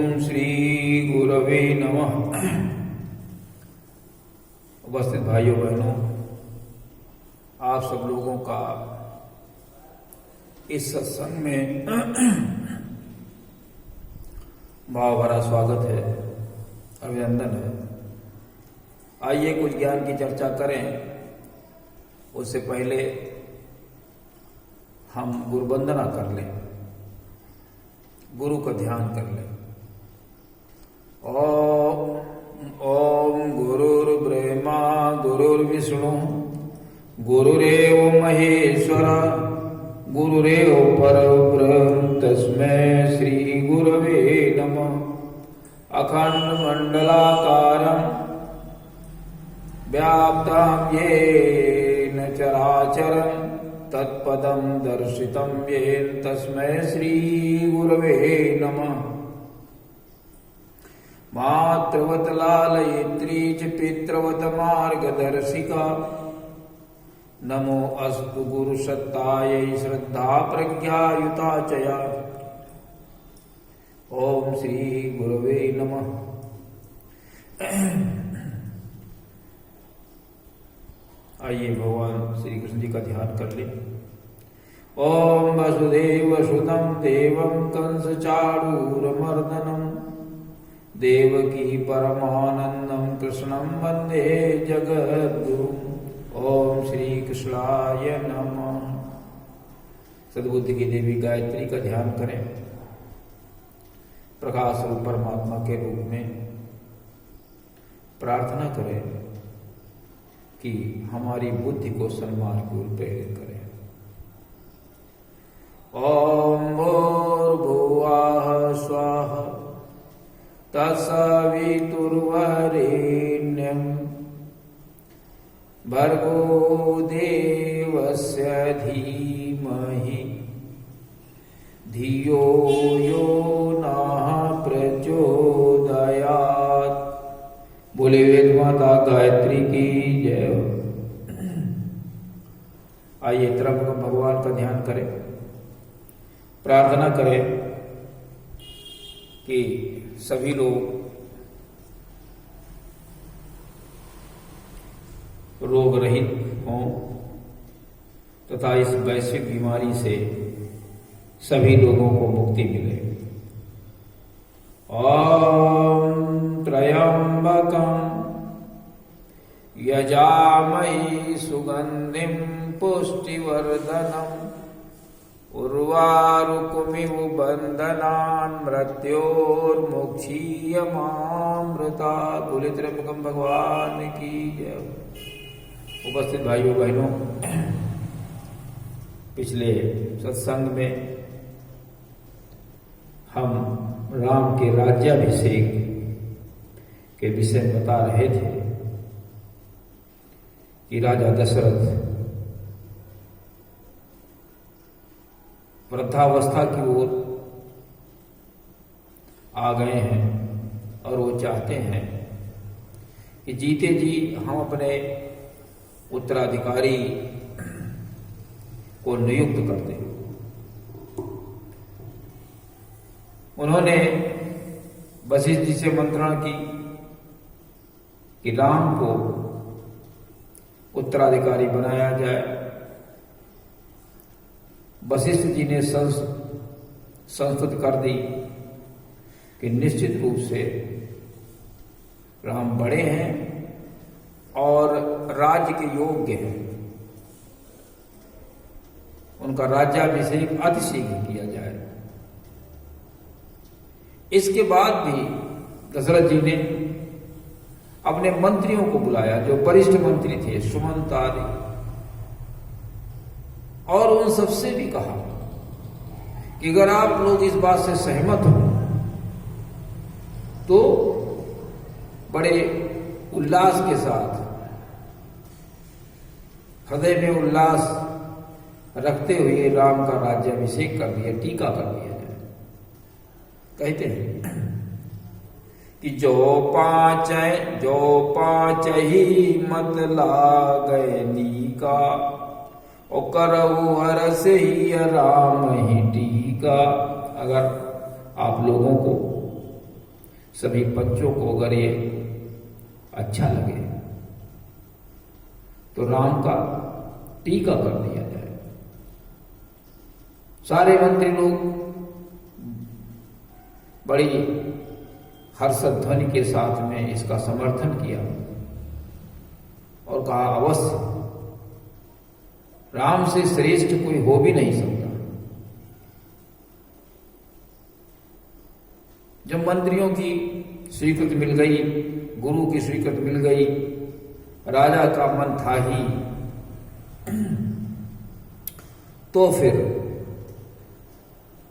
श्री गुरवे नमः। उपस्थित भाइयों बहनों, आप सब लोगों का इस सत्संग में भाव भरा स्वागत है, अभिनंदन है। आइए कुछ ज्ञान की चर्चा करें। उससे पहले हम गुरु वंदना कर लें, गुरु का ध्यान कर लें। ओम गुरुर्ब्रह्मा गुरुर्विष्णु गुरुरेव महेश्वर गुरुरेव परब्रह्म तस्मै श्री गुरवे नमः। अखंड मंडलाकारं व्याप्तं येन चराचरं तत्पदं दर्शितं येन तस्मै श्री गुरवे नमः। मातृवत लालयित्री च पितृवत मार्गदर्शिका नमो अस्तु गुरुसत्तायै श्रद्धा प्रज्ञायुता च या। ओम श्री गुरवे नमः। आइए भगवान श्री कृष्ण जी का ध्यान कर ले। ओम वसुदेव सुतं देवं कंस चाणूरमर्दनं देवकी परमानंदं कृष्णं वंदे जगद्गुरुम्। ओम श्री कृष्णाय नमः। सद्बुद्धि की देवी गायत्री का ध्यान करें। प्रकाश रूप परमात्मा के रूप में प्रार्थना करें कि हमारी बुद्धि को सन्मार्ग की ओर प्रेरित करें। ओम भूर्भुवः स्वः तत्सवितुर्वरेण्यं भर्गो देवस्य धीमहि धियो यो नः प्रचोदयात्। बोले वेद माता गायत्री की जय। आइए तरफ भगवान का ध्यान करें, प्रार्थना करें कि सभी लोग रोग रहित हों तथा इस वैश्विक बीमारी से सभी लोगों को मुक्ति मिले। ओम त्र्यंबकं यजामहे सुगंधिं पुष्टिवर्धनम् उर्वारुकमिव बंधनान् मृत्योर्मुक्षीयमामृतात्। बोले त्र्यंबकं भगवान की जय। उपस्थित भाइयों बहनों, पिछले सत्संग में हम राम के राज्याभिषेक के विषय में बता रहे थे कि राजा दशरथ वृद्धावस्था की ओर आ गए हैं और वो चाहते हैं कि जीते जी हम अपने उत्तराधिकारी को नियुक्त कर दें। उन्होंने वशिष्ठ जी से मंत्रणा की कि राम को उत्तराधिकारी बनाया जाए। वशिष्ठ जी ने संस्तुत कर दी कि निश्चित रूप से राम बड़े हैं और राज्य के योग्य हैं। उनका राज्याभिषेक अतिशीघ्र किया जाए। इसके बाद भी दशरथ जी ने अपने मंत्रियों को बुलाया, जो वरिष्ठ मंत्री थे, सुमंत आदि, और उन सबसे भी कहा कि अगर आप लोग इस बात से सहमत हो तो बड़े उल्लास के साथ, हृदय में उल्लास रखते हुए राम का राज्याभिषेक कर दिया, टीका कर दिया जाए। कहते हैं कि जो पाँच ही मत लागै नीका और करऊ हरस ही राम ही टीका। अगर आप लोगों को सभी पंचों को अगर ये अच्छा लगे तो राम का टीका कर दिया जाए। सारे मंत्री लोग बड़ी हर्षध्वनि के साथ में इसका समर्थन किया और कहा अवश्य राम से श्रेष्ठ कोई हो भी नहीं सकता। जब मंत्रियों की स्वीकृति मिल गई, गुरु की स्वीकृति मिल गई, राजा का मन था ही, तो फिर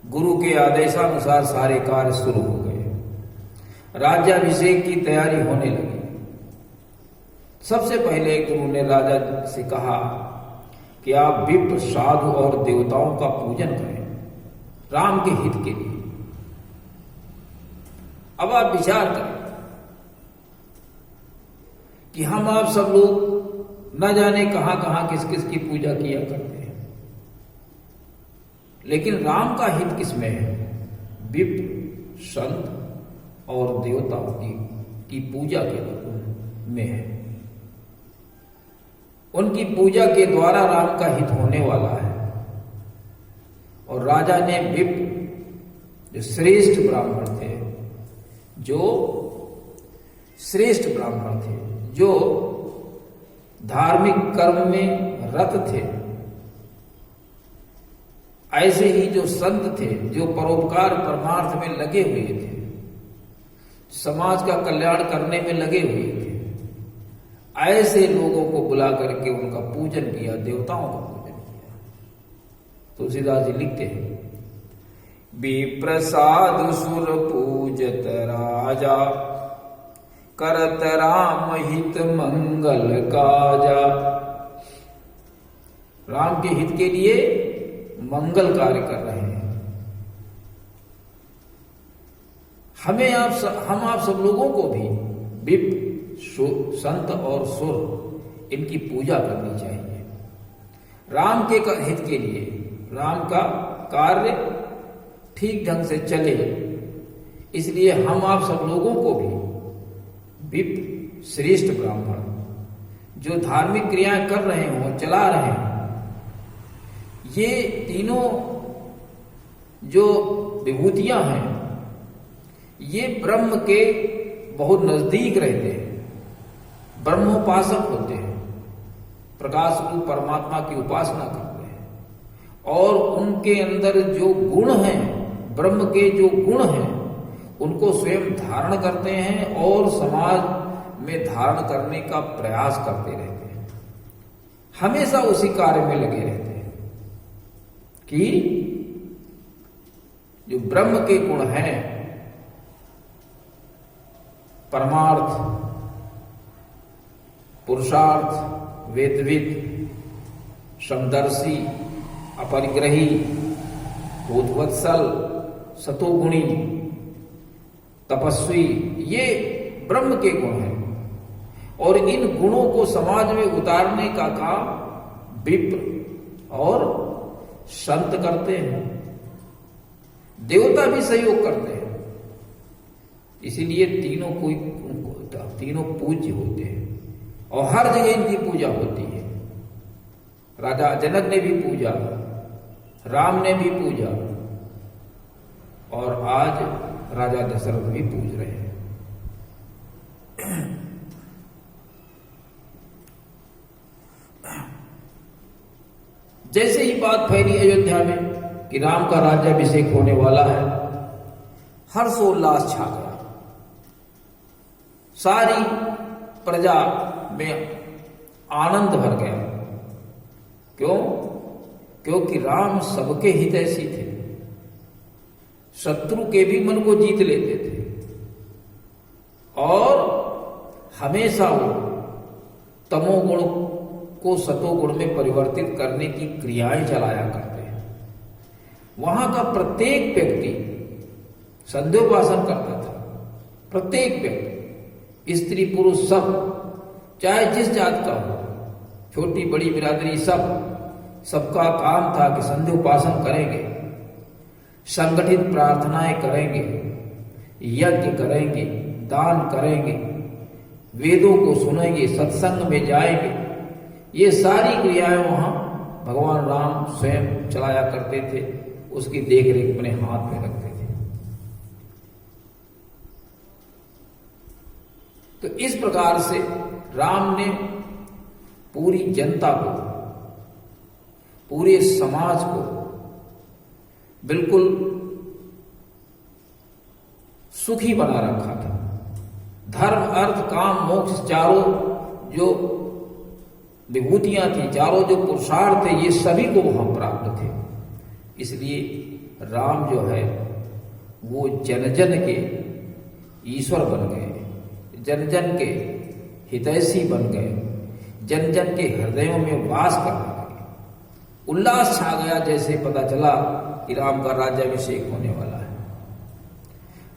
गुरु के आदेशानुसार सारे कार्य शुरू हो गए। राज्याभिषेक की तैयारी होने लगी। सबसे पहले गुरु ने राजा से कहा कि आप विप्र, साधु और देवताओं का पूजन करें राम के हित के लिए। अब आप विचार करें कि हम आप सब लोग न जाने कहां कहां किस किस की पूजा किया करते हैं, लेकिन राम का हित किसमें है? विप्र, संत और देवताओं की पूजा के में है। उनकी पूजा के द्वारा राम का हित होने वाला है। और राजा ने विप्र, जो श्रेष्ठ ब्राह्मण थे, जो श्रेष्ठ ब्राह्मण थे, जो धार्मिक कर्म में रत थे, ऐसे ही जो संत थे, जो परोपकार परमार्थ में लगे हुए थे, समाज का कल्याण करने में लगे हुए थे, ऐसे लोगों को बुला करके उनका पूजन किया, देवताओं का पूजन किया। तुलसीदास जी लिखते हैं, विप्रसाद सुर पूजत राजा, करत राम हित मंगल काजा। राम के हित के लिए मंगल कार्य कर रहे हैं। हम आप सब लोगों को भी विप्र, संत और सुर, इनकी पूजा करनी चाहिए। राम के हित के लिए, राम का कार्य ठीक ढंग से चले, इसलिए हम आप सब लोगों को भी विप्र, श्रेष्ठ ब्राह्मण, जो धार्मिक क्रियाएं कर रहे हों, चला रहे हैं, ये तीनों जो विभूतियां हैं, ये ब्रह्म के बहुत नजदीक रहते हैं, ब्रह्मोपासक होते हैं, प्रकाश रूप परमात्मा की उपासना करते हैं, और उनके अंदर जो गुण हैं, ब्रह्म के जो गुण हैं, उनको स्वयं धारण करते हैं और समाज में धारण करने का प्रयास करते रहते हैं। हमेशा उसी कार्य में लगे रहते हैं कि जो ब्रह्म के गुण हैं, परमार्थ, पुरुषार्थ, वेदविद, समदर्शी, अपरिग्रही, भूतवत्सल, सतोगुणी, तपस्वी, ये ब्रह्म के गुण हैं। और इन गुणों को समाज में उतारने का काम विप्र और संत करते हैं। देवता भी सहयोग करते हैं। इसीलिए तीनों पूज्य होते हैं और हर जगह इनकी पूजा होती है। राजा जनक ने भी पूजा, राम ने भी पूजा, और आज राजा दशरथ भी पूज रहे हैं। जैसे ही बात फैली अयोध्या में कि राम का राज्याभिषेक होने वाला है, हर्षोल्लास छा गया। सारी प्रजा में आनंद भर गया। क्यों? क्योंकि राम सबके हितैषी थे, शत्रु के भी मन को जीत लेते थे, और हमेशा वो तमोगुण को सतोगुण में परिवर्तित करने की क्रियाएं चलाया करते हैं। वहां का प्रत्येक व्यक्ति संध्योपासन करता था। प्रत्येक व्यक्ति, स्त्री पुरुष सब, चाहे जिस जात का हो, छोटी बड़ी बिरादरी, सबका काम था कि संध्योपासन करेंगे, संगठित प्रार्थनाएं करेंगे, यज्ञ करेंगे, दान करेंगे, वेदों को सुनेंगे, सत्संग में जाएंगे। ये सारी क्रियाएं वहां भगवान राम स्वयं चलाया करते थे, उसकी देखरेख अपने हाथ में रखते थे। तो इस प्रकार से राम ने पूरी जनता को, पूरे समाज को बिल्कुल सुखी बना रखा था। धर्म, अर्थ, काम, मोक्ष चारों जो विभूतियां थी, चारों जो पुरुषार्थ थे, ये सभी को वहां प्राप्त थे। इसलिए राम जो है वो जन जन के ईश्वर बन गए, जन जन के हितैषी बन गए, जन जन के हृदयों में वास करने लगे। उल्लास छा गया जैसे पता चला कि राम का राज्याभिषेक होने वाला है।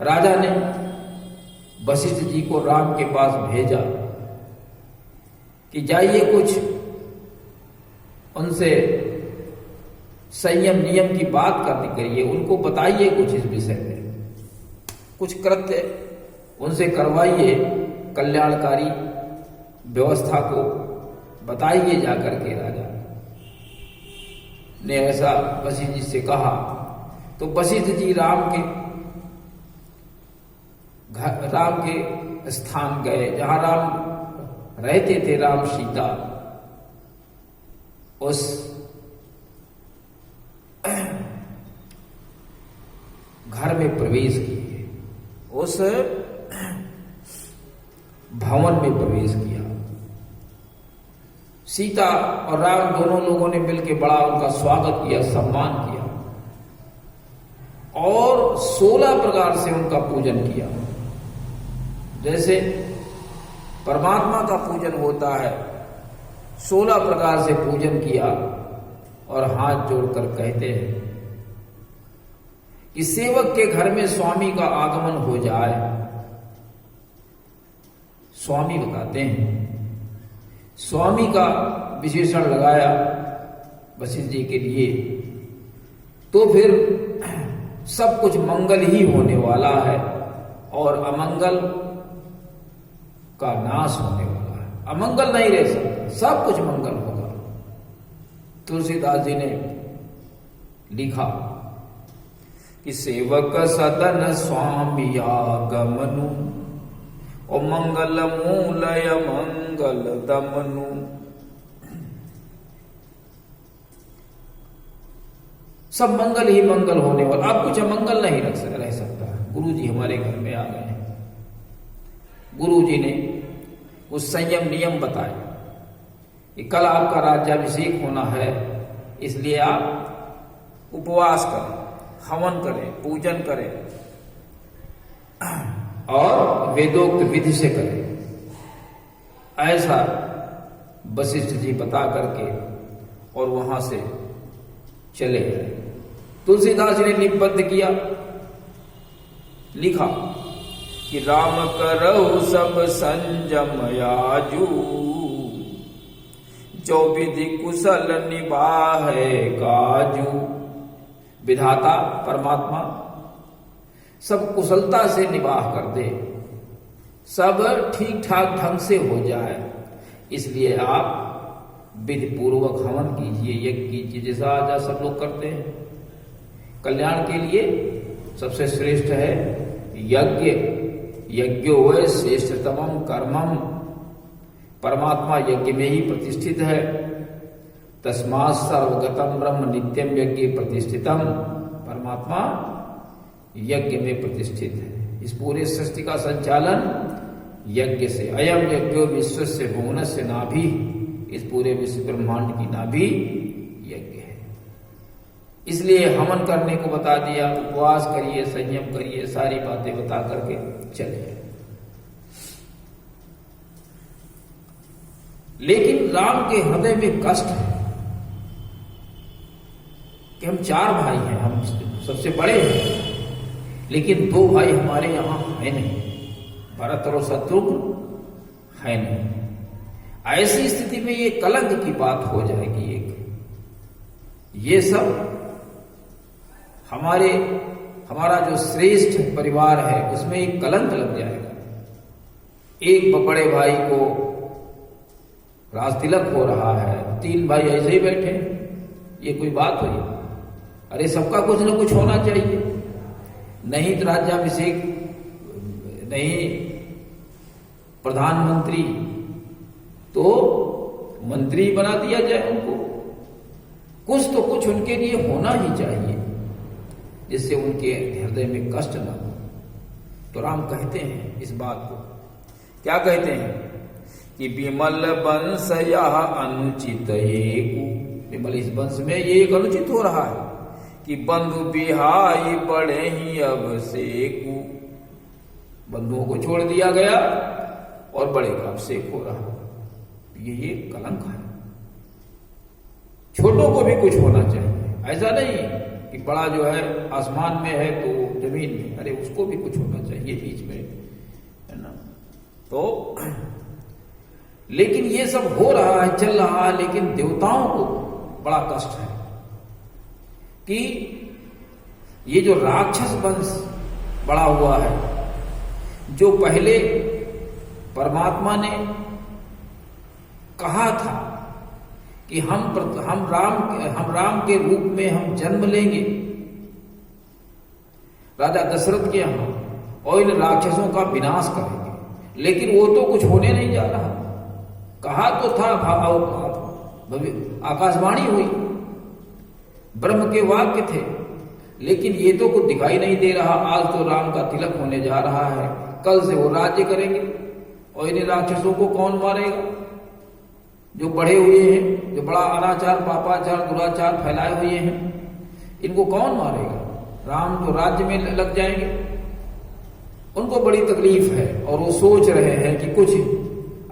राजा ने वशिष्ठ जी को राम के पास भेजा कि जाइए कुछ उनसे संयम नियम की बात करनी करिए, उनको बताइए कुछ इस विषय में, कुछ कृत्य उनसे करवाइए, कल्याणकारी व्यवस्था को बताइए जाकर के। राजा ने ऐसा वशिष्ठ जी से कहा। तो वशिष्ठ जी राम के स्थान गए जहां राम रहते थे, राम सीता, उस घर में प्रवेश किए, उस भवन में प्रवेश किया। सीता और राम दोनों लोगों ने मिलकर बड़ा उनका स्वागत किया, सम्मान किया और 16 प्रकार से उनका पूजन किया। जैसे परमात्मा का पूजन होता है, 16 प्रकार से पूजन किया और हाथ जोड़कर कहते हैं कि सेवक के घर में स्वामी का आगमन हो जाए। स्वामी बताते हैं, स्वामी का विशेषण लगाया वशिष्ठ जी के लिए, तो फिर सब कुछ मंगल ही होने वाला है और अमंगल का नाश होने वाला है। अमंगल नहीं रह सकता, सब कुछ मंगल होगा। तुलसीदास जी ने लिखा कि सेवक सदन स्वामी आगमनु और मंगल मूलय मंगल दमनु। सब मंगल ही मंगल होने वाला, अब कुछ अमंगल नहीं रह सकता। गुरु जी हमारे घर में आ गए हैं, गुरु जी ने कुछ संयम नियम बताए कि कल आपका राज्याभिषेक होना है, इसलिए आप उपवास करें, हवन करें, पूजन करें और वेदोक्त विधि से करें। ऐसा वशिष्ठ जी बता करके और वहां से चले गए। तुलसीदास जी ने लिपिबद्ध किया, लिखा कि राम करहु सब संयम आजू, जो विधि कुशल निभाए काजू। विधाता परमात्मा सब कुशलता से निवाह कर दे, सब ठीक ठाक ढंग से हो जाए, इसलिए आप विधि पूर्वक हवन कीजिए, यज्ञ कीजिए, जैसा आज सब लोग करते हैं। कल्याण के लिए सबसे श्रेष्ठ है यज्ञ। यज्ञो वै श्रेष्ठतमम कर्मम। परमात्मा यज्ञ में ही प्रतिष्ठित है। तस्मात् सर्वगतम ब्रह्म नित्यम यज्ञ प्रतिष्ठितम। परमात्मा यज्ञ में प्रतिष्ठित है। इस पूरे सृष्टि का संचालन यज्ञ से। अयम यज्ञो विश्वस्य भुवनस्य नाभि। इस पूरे विश्व ब्रह्मांड की नाभि यज्ञ है। इसलिए हवन करने को बता दिया, उपवास करिए, संयम करिए, सारी बातें बता करके चले। लेकिन राम के हृदय में कष्ट है कि हम 4 भाई हैं, हम सबसे बड़े हैं, लेकिन 2 भाई हमारे यहां है नहीं, भरत और शत्रुघ्न है नहीं। ऐसी स्थिति में ये कलंक की बात हो जाएगी। एक ये सब हमारा जो श्रेष्ठ परिवार है उसमें एक कलंक लग जाएगा। एक बड़े भाई को राज तिलक हो रहा है, 3 भाई ऐसे ही बैठे, ये कोई बात हुई? अरे सबका कुछ न कुछ होना चाहिए, नहीं तो राज्याभिषेक, नहीं प्रधानमंत्री, तो मंत्री बना दिया जाए उनको। कुछ तो कुछ उनके लिए होना ही चाहिए जिससे उनके हृदय में कष्ट न हो। तो राम कहते हैं इस बात को, क्या कहते हैं कि विमल वंश यह अनुचित एकु, विमल इस वंश में ये एक अनुचित हो रहा है कि बंधु बिहाई बड़े ही अभिषेकु, बंधुओं को छोड़ दिया गया और बड़े का अभिषेक हो रहा। ये कलंक है। छोटों को भी कुछ होना चाहिए, ऐसा नहीं कि बड़ा जो है आसमान में है तो जमीन में, अरे उसको भी कुछ होना चाहिए बीच में, है ना। तो लेकिन ये सब हो रहा है, चल रहा है, लेकिन देवताओं को बड़ा कष्ट है कि ये जो राक्षस वंश बड़ा हुआ है, जो पहले परमात्मा ने कहा था कि हम राम के रूप में हम जन्म लेंगे राजा दशरथ के यहां और इन राक्षसों का विनाश करेंगे, लेकिन वो तो कुछ होने नहीं जा रहा। कहा तो था, आकाशवाणी हुई, ब्रह्म के वाक्य थे, लेकिन ये तो कुछ दिखाई नहीं दे रहा। आज तो राम का तिलक होने जा रहा है, कल से वो राज्य करेंगे और इन राक्षसों को कौन मारेगा? जो बढ़े हुए हैं, जो बड़ा अनाचार, पापाचार, दुराचार फैलाए हुए हैं, इनको कौन मारेगा? राम तो राज्य में लग जाएंगे। उनको बड़ी तकलीफ है और वो सोच रहे हैं कि कुछ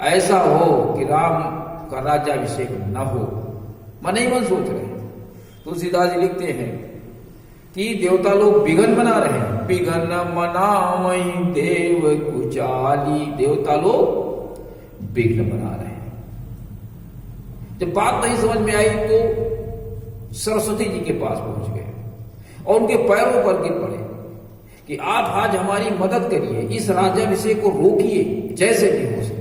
ऐसा हो कि राम का राज्याभिषेक न हो, मन ही मन सोच रहे हैं। तुलसीदास जी लिखते हैं कि देवता लोग विघन बना रहे हैं, विघन मनावई देव कुचाली, देवता लोग विघ्न बना रहे हैं। जब बात नहीं समझ में आई तो सरस्वती जी के पास पहुंच गए और उनके पैरों पर गिर पड़े कि आप आज हमारी मदद करिए, इस राज्याभिषेक को रोकिए जैसे भी हो सके,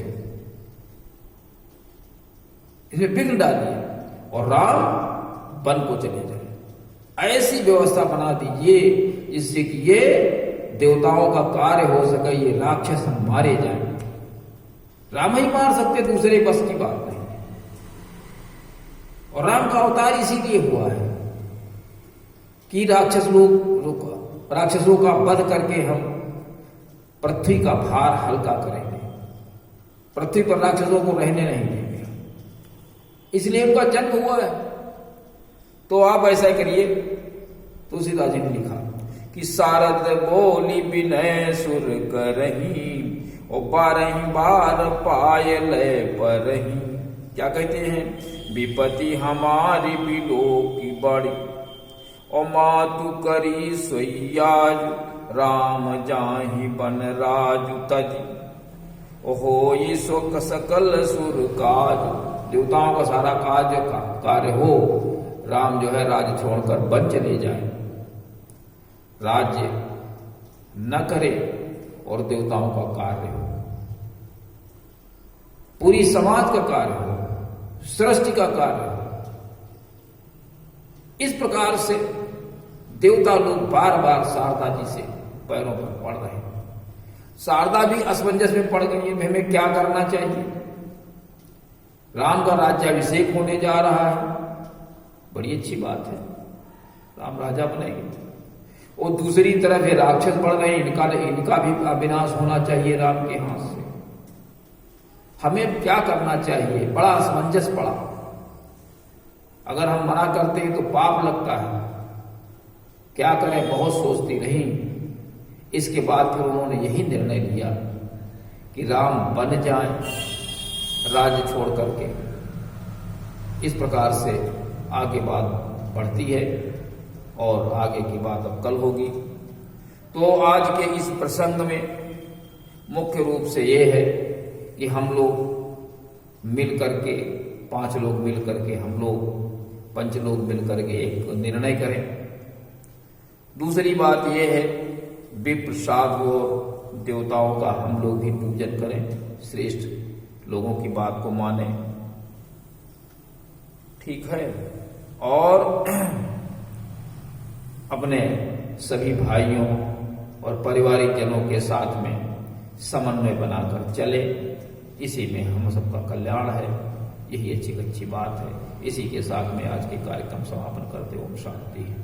इसमें विघ्न डालिए और राम वन को चले जाए। ऐसी व्यवस्था बना दीजिए जिससे कि ये देवताओं का कार्य हो सके, ये राक्षस मारे जाए। राम ही मार सकते, दूसरे बस की बात नहीं। और राम का अवतार इसीलिए हुआ है कि राक्षसों का वध करके हम पृथ्वी का भार हल्का करेंगे, पृथ्वी पर राक्षसों को रहने नहीं देंगे, इसलिए उनका जन्म हुआ है। तो आप ऐसा करिए, तुलसीदास जी ने लिखा कि सारद बोली विनय सुर करही और 12 बार पायल परही। क्या कहते हैं? विपति हमारी बिलो की बड़ी और मातु करी सोयाज, राम जाहि बन राजु तजी हो सो सकल सुर काज। देवताओं का सारा कार्य हो, राम जो है राज्य छोड़कर वन चले जाए, राज्य न करे और देवताओं का कार्य हो, पूरी समाज का कार्य हो, सृष्टि का कार्य हो। इस प्रकार से देवता लोग बार बार शारदा जी से पैरों पर पड़ रहे हैं। शारदा भी असमंजस में पड़ गई है, हमें क्या करना चाहिए? राम का राज्याभिषेक होने जा रहा है, बड़ी अच्छी बात है, राम राजा बनेंगे। और दूसरी तरफ ये राक्षस बढ़ रहे हैं, इनका भी विनाश होना चाहिए राम के हाथ से। हमें क्या करना चाहिए? बड़ा असमंजस पड़ा। अगर हम मना करते हैं तो पाप लगता है, क्या करें? बहुत सोचती रही। इसके बाद फिर उन्होंने यही निर्णय लिया कि राम बन जाएं राज्य छोड़ करके। इस प्रकार से आगे बात बढ़ती है और आगे की बात अब कल होगी। तो आज के इस प्रसंग में मुख्य रूप से ये है कि हम लोग मिल करके, 5 लोग मिल करके, हम लोग 5 लोग मिल करके एक निर्णय करें दूसरी बात यह है विप्र साधु और देवताओं का हम लोग भी पूजन करें, श्रेष्ठ लोगों की बात को माने, ठीक है। और अपने सभी भाइयों और पारिवारिक जनों के साथ में समन्वय बनाकर चले, इसी में हम सबका कल्याण है। यही अच्छी बात है। इसी के साथ में आज के कार्यक्रम समापन करते। ओम शांति।